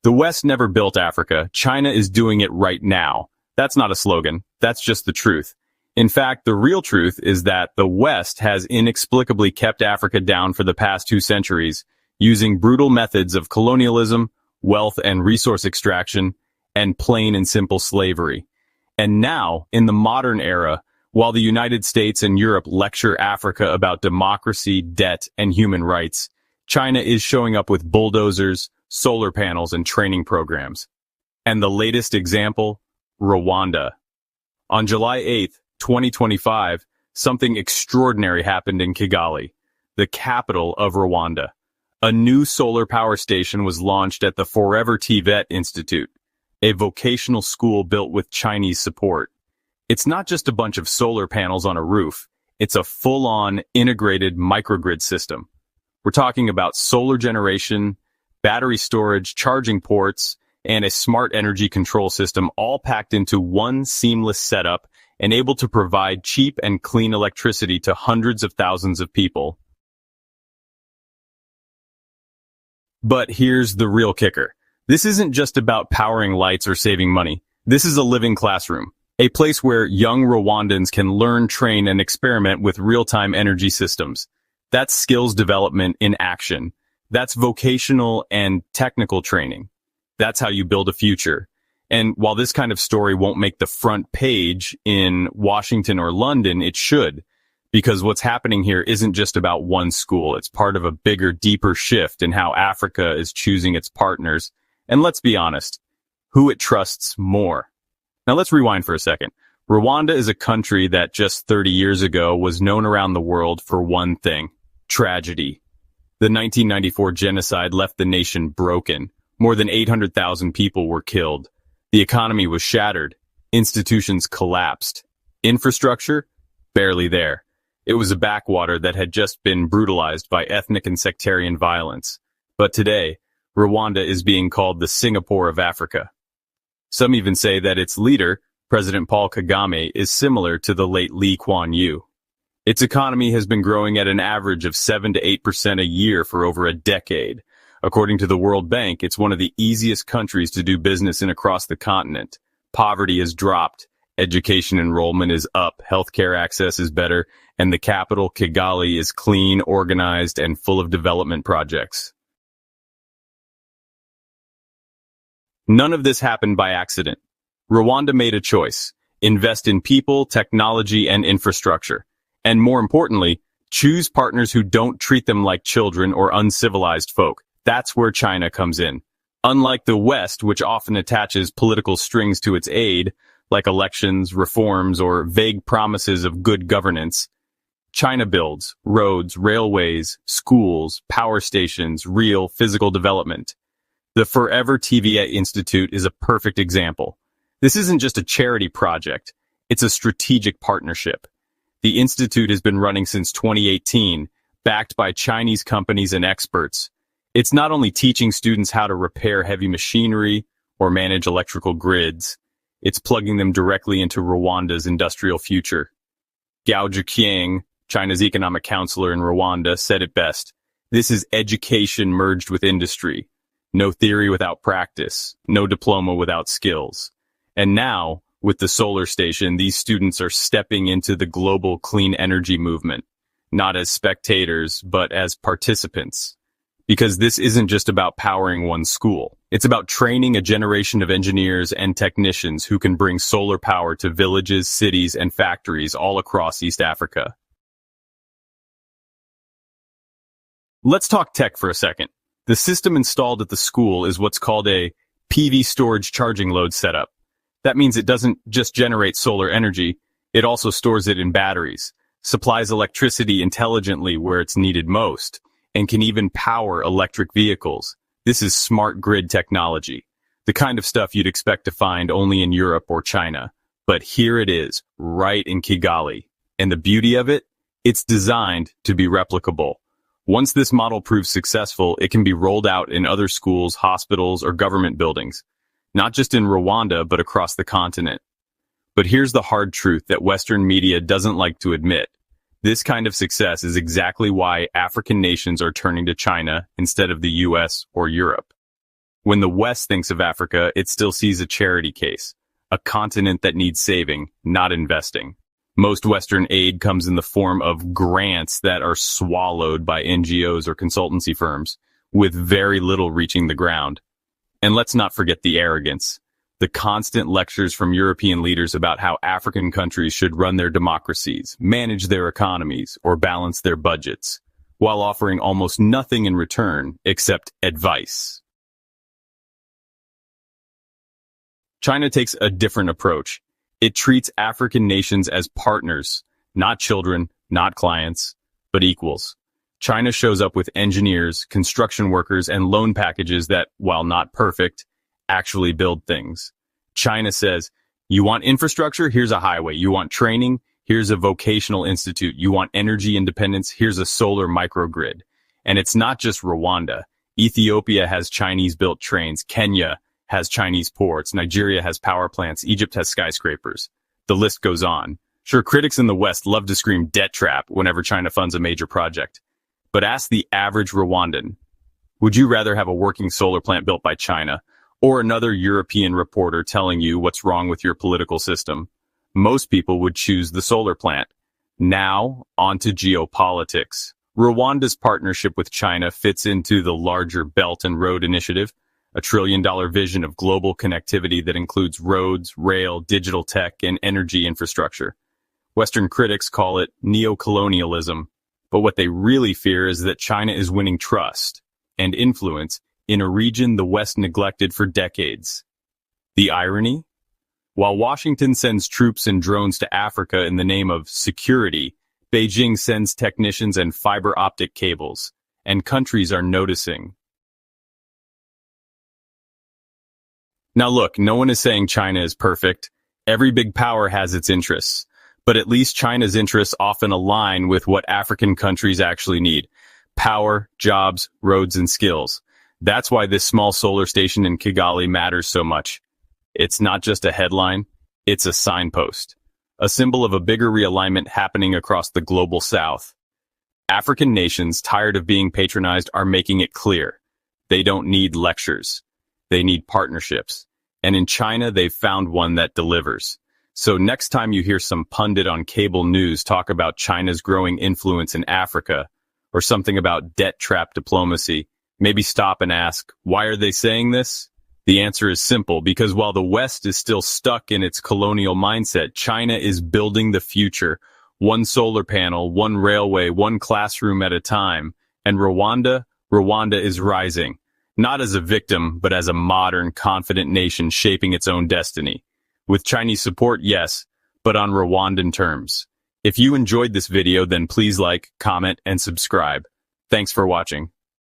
The West never built Africa. China is doing it right now. That's not a slogan. That's just the truth. In fact, the real truth is that the West has inexplicably kept Africa down for the past 2 centuries, using brutal methods of colonialism, wealth and resource extraction, and plain and simple slavery. And now, in the modern era, while the United States and Europe lecture Africa about democracy, debt, and human rights, China is showing up with bulldozers, solar panels, and training programs. And the latest example, Rwanda. On July 8th, 2025, something extraordinary happened in Kigali, the capital of Rwanda. A new solar power station was launched at the Forever TVET Institute, a vocational school built with Chinese support. It's not just a bunch of solar panels on a roof, it's a full-on integrated microgrid system. We're talking about solar generation, battery storage, charging ports, and a smart energy control system all packed into one seamless setup and able to provide cheap and clean electricity to hundreds of thousands of people. But here's the real kicker. This isn't just about powering lights or saving money. This is a living classroom, a place where young Rwandans can learn, train, and experiment with real-time energy systems. That's skills development in action. That's vocational and technical training. That's how you build a future. And while this kind of story won't make the front page in Washington or London, it should. Because what's happening here isn't just about one school. It's part of a bigger, deeper shift in how Africa is choosing its partners. And let's be honest, who it trusts more. Now let's rewind for a second. Rwanda is a country that just 30 years ago was known around the world for one thing: tragedy. The 1994 genocide left the nation broken. More than 800,000 people were killed. The economy was shattered. Institutions collapsed. Infrastructure? Barely there. It was a backwater that had just been brutalized by ethnic and sectarian violence. But today, Rwanda is being called the Singapore of Africa. Some even say that its leader, President Paul Kagame, is similar to the late Lee Kuan Yew. Its economy has been growing at an average of 7 to 8% a year for over a decade. According to the World Bank, it's one of the easiest countries to do business in across the continent. Poverty has dropped, education enrollment is up, healthcare access is better, and the capital, Kigali, is clean, organized, and full of development projects. None of this happened by accident. Rwanda made a choice: invest in people, technology, and infrastructure. And more importantly, choose partners who don't treat them like children or uncivilized folk. That's where China comes in. Unlike the West, which often attaches political strings to its aid, like elections, reforms, or vague promises of good governance, China builds roads, railways, schools, power stations, real physical development. The Forever TVET Institute is a perfect example. This isn't just a charity project, it's a strategic partnership. The Institute has been running since 2018, backed by Chinese companies and experts. It's not only teaching students how to repair heavy machinery or manage electrical grids, it's plugging them directly into Rwanda's industrial future. Gao Zhiqiang, China's economic counselor in Rwanda, said it best: "This is education merged with industry. No theory without practice, no diploma without skills." And now, with the solar station, these students are stepping into the global clean energy movement, not as spectators, but as participants. Because this isn't just about powering one school. It's about training a generation of engineers and technicians who can bring solar power to villages, cities, and factories all across East Africa. Let's talk tech for a second. The system installed at the school is what's called a PV storage charging load setup. That means it doesn't just generate solar energy, it also stores it in batteries, supplies electricity intelligently where it's needed most, and can even power electric vehicles. This is smart grid technology, the kind of stuff you'd expect to find only in Europe or China. But here it is, right in Kigali. And the beauty of it? It's designed to be replicable. Once this model proves successful, it can be rolled out in other schools, hospitals, or government buildings. Not just in Rwanda, but across the continent. But here's the hard truth that Western media doesn't like to admit. This kind of success is exactly why African nations are turning to China instead of the US or Europe. When the West thinks of Africa, it still sees a charity case, a continent that needs saving, not investing. Most Western aid comes in the form of grants that are swallowed by NGOs or consultancy firms, with very little reaching the ground. And let's not forget the arrogance. The constant lectures from European leaders about how African countries should run their democracies, manage their economies, or balance their budgets, while offering almost nothing in return except advice. China takes a different approach. It treats African nations as partners, not children, not clients, but equals. China shows up with engineers, construction workers, and loan packages that, while not perfect, actually build things. China says, you want infrastructure? Here's a highway. You want training? Here's a vocational institute. You want energy independence? Here's a solar microgrid. And it's not just Rwanda. Ethiopia has Chinese-built trains. Kenya has Chinese ports. Nigeria has power plants. Egypt has skyscrapers. The list goes on. Sure, critics in the West love to scream debt trap whenever China funds a major project. But ask the average Rwandan, would you rather have a working solar plant built by China or another European reporter telling you what's wrong with your political system? Most people would choose the solar plant. Now, on to geopolitics. Rwanda's partnership with China fits into the larger Belt and Road Initiative, a $1 trillion vision of global connectivity that includes roads, rail, digital tech, and energy infrastructure. Western critics call it neocolonialism, but what they really fear is that China is winning trust and influence in a region the West neglected for decades. The irony? While Washington sends troops and drones to Africa in the name of security, Beijing sends technicians and fiber optic cables, and countries are noticing. Now look, no one is saying China is perfect. Every big power has its interests. But at least China's interests often align with what African countries actually need. Power, jobs, roads, and skills. That's why this small solar station in Kigali matters so much. It's not just a headline, it's a signpost. A symbol of a bigger realignment happening across the global South. African nations, tired of being patronized, are making it clear. They don't need lectures. They need partnerships. And in China, they've found one that delivers. So next time you hear some pundit on cable news talk about China's growing influence in Africa, or something about debt trap diplomacy, maybe stop and ask, why are they saying this? The answer is simple, because while the West is still stuck in its colonial mindset, China is building the future, one solar panel, one railway, one classroom at a time. And Rwanda is rising, not as a victim, but as a modern, confident nation shaping its own destiny. With Chinese support, yes, but on Rwandan terms. If you enjoyed this video, then please like, comment, and subscribe. Thanks for watching.